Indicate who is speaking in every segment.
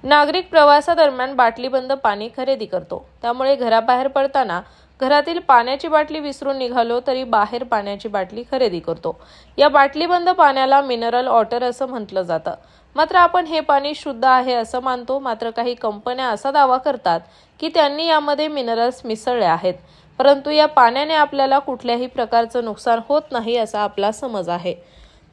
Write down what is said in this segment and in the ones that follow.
Speaker 1: नागरिक प्रवासादरम्यान बाटलीबंद पाणी खरेदी करतो, त्यामुळे घराबाहेर पडताना घरातील पाण्याची बाटली विसरून निघालो तरी बाहेर पाण्याची बाटली खरेदी करतो। या बाटलीबंद पाण्याला मिनरल वॉटर असं म्हटलं जातं। मात्र आपण हे पाणी शुद्ध आहे असं मानतो। मात्र काही कंपन्या असा दावा करतात की त्यांनी यामध्ये मिनरल्स मिसळले आहेत, परंतु या पाण्याने आपल्याला कुठल्याही प्रकारचं नुकसान होत नाही असा आपला समज आहे।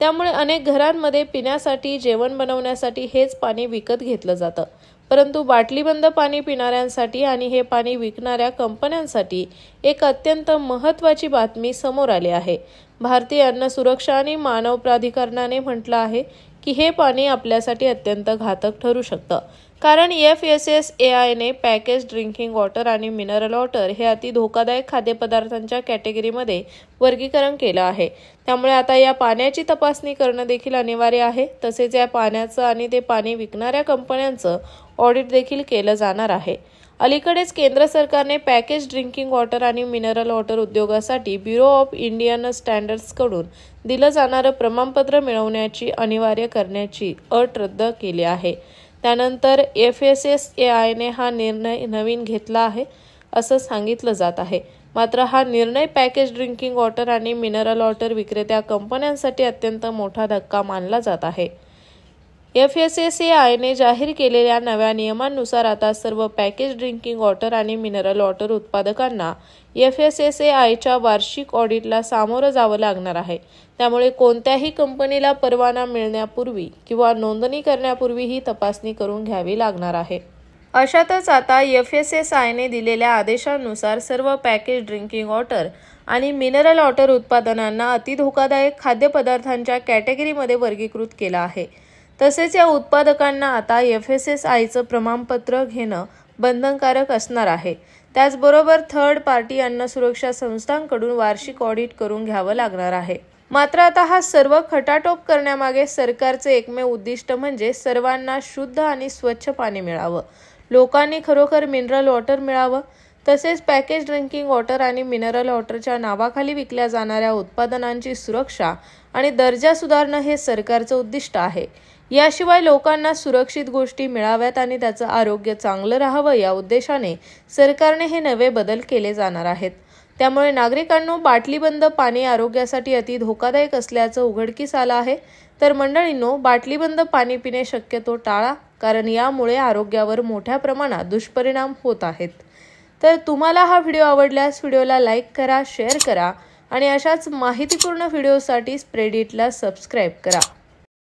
Speaker 1: त्यामुळे अनेक घरांमध्ये पिण्यासाठी, जेवण बनवण्यासाठी हेच पाणी विकत घेतलं जातं। परंतु बाटलीबंद पाणी पिणाऱ्यांसाठी आणि हे पाणी विकणाऱ्या कंपन्यांसाठी एक अत्यंत महत्त्वाची बातमी समोर आली आहे। भारतीय अन्न सुरक्षा आणि मानव प्राधिकरणाने म्हटलं आहे की हे पाणी आपल्यासाठी अत्यंत घातक ठरू शकतं, कारण FSSAI ने पॅकेज ड्रिंकिंग वॉटर आणि मिनरल वॉटर हे अति धोकादायक खाद्यपदार्थांच्या कॅटेगरीमध्ये वर्गीकरण केलं आहे। त्यामुळे आता या पाण्याची तपासणी करणं देखील अनिवार्य आहे। तसेच या पाण्याचं आणि ते पाणी विकणाऱ्या कंपन्यांचं ऑडिट देखील केलं जाणार आहे। अलीकडेच केंद्र सरकारने पॅकेज ड्रिंकिंग वॉटर आणि मिनरल वॉटर उद्योगासाठी ब्युरो ऑफ इंडियन स्टँडर्ड्सकडून दिलं जाणारं प्रमाणपत्र मिळवण्याची अनिवार्य करण्याची अट रद्द केली आहे। त्यानंतर FSSAI ने हा निर्णय नवीन घेतला आहे असं सांगितलं जात आहे। मात्र हा निर्णय पॅकेज ड्रिंकिंग वॉटर आणि मिनरल वॉटर विक्रेत्या कंपन्यांसाठी अत्यंत मोठा धक्का मानला जात आहे। FSSAI ने जाहीर केलेल्या नव्या नियमांनुसार आता सर्व पॅकेज ड्रिंकिंग वॉटर आणि मिनरल वॉटर उत्पादकांना FSSAIच्या वार्षिक ऑडिटला सामोरं जावं लागणार आहे। त्यामुळे कोणत्याही कंपनीला परवाना मिळण्यापूर्वी किंवा नोंदणी करण्यापूर्वी ही तपासणी करून घ्यावी लागणार आहे। अशातच आता FSSAI ने दिलेल्या आदेशानुसार सर्व पॅकेज ड्रिंकिंग वॉटर आणि मिनरल वॉटर उत्पादनांना अति धोकादायक खाद्यपदार्थांच्या कॅटेगरीमध्ये वर्गीकृत केलं आहे। तसेच या उत्पादकांना आता FSSAIचं प्रमाणपत्र घेणं बंधनकारक असणार आहे। त्याचबरोबर थर्ड पार्टी अन्न सुरक्षा संस्थांकडून वार्षिक ऑडिट करून घ्यावं लागणार आहे। मात्र आता हा सर्व खटाटोप करण्यामागे सरकारचं एकमेव उद्दिष्ट म्हणजे सर्वांना शुद्ध आणि स्वच्छ पाणी मिळावं, लोकांनी खरोखर मिनरल वॉटर मिळावं। तसेच पॅकेज ड्रिंकिंग वॉटर आणि मिनरल वॉटरच्या नावाखाली विकल्या जाणाऱ्या उत्पादनांची सुरक्षा आणि दर्जा सुधारणं हे सरकारचं उद्दिष्ट आहे। याशिवाय लोकांना सुरक्षित गोष्टी मिळाव्यात आणि त्याचं आरोग्य चांगलं राहावं या उद्देशाने सरकारने हे नवे बदल केले जाणार आहेत। त्यामुळे नागरिकांनो, बाटलीबंद पाणी आरोग्यासाठी अति धोकादायक असल्याचं उघडकीस आलं आहे। तर मंडळींनो, बाटलीबंद पाणी पिणे शक्यतो टाळा, कारण यामुळे आरोग्यावर मोठ्या प्रमाणात दुष्परिणाम होत आहेत। तर तुम्हाला हा व्हिडिओ आवडल्यास व्हिडिओला लाईक करा, शेअर करा आणि अशाच माहितीपूर्ण व्हिडिओसाठी स्प्रेड इटला सबस्क्राईब करा।